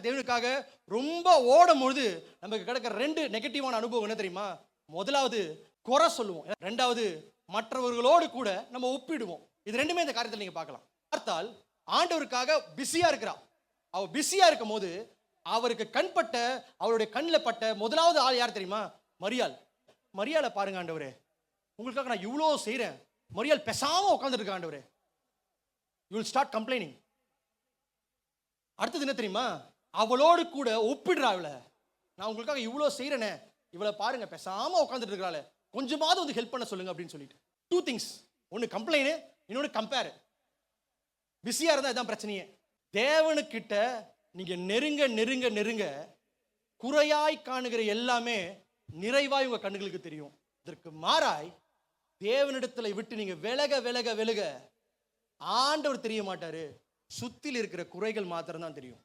தேவனுக்காக ரொம்ப ஓடும்பொழுது நமக்கு கிடைக்கிற 2 நெகட்டிவான அனுபவம் என்ன தெரியுமா? முதலாவது குறை சொல்லுவோம், ரெண்டாவது மற்றவர்களோடு கூட நம்ம ஒப்பிடுவோம். இது ரெண்டுமே இந்த காரியத்தில் நீங்க பார்க்கலாம். பார்த்தால் ஆண்டவருக்காக பிஸியா இருக்கிறா. அவ பிஸியா இருக்கும் போது அவருக்கு கண்பட்ட, அவருடைய கண்ணில் பட்ட முதலாவது ஆள் யார் தெரியுமா? மரியாள். மரியாளை பாருங்க ஆண்டவரே, உங்களுக்காக நான் இவ்வளோ செய்கிறேன், மரியாள் பேசாம உட்காந்துருக்க ஆண்டவரே. You will start complaining. அடுத்தது என்ன தெரியுமா? அவளோடு கூட ஒப்பிடுறா. அவளை, நான் உங்களுக்காக இவ்வளோ செய்கிறேனே, இவளை பாருங்க பேசாம உட்காந்துட்டு இருக்கிறாள், கொஞ்சமாவது வந்து ஹெல்ப் பண்ண சொல்லுங்க அப்படின்னு சொல்லிட்டு. 2 திங்ஸ். ஒன்று கம்ப்ளைனு, இன்னொன்று கம்பேர். பிஸியா இருந்தா இதான் பிரச்சனையே. தேவனுக்கிட்ட நீங்க நெருங்க நெருங்க நெருங்க குறையாய் காணுகிற எல்லாமே நிறைவாய் உங்க கண்ணுகளுக்கு தெரியும். இதற்கு மாறாய் தேவனிடத்துல விட்டு நீங்க விலக விலக விலக ஆண்டவர் தெரிய மாட்டாரு, சுத்தில இருக்கிற குறைகள் மாத்திரம் தான் தெரியும்.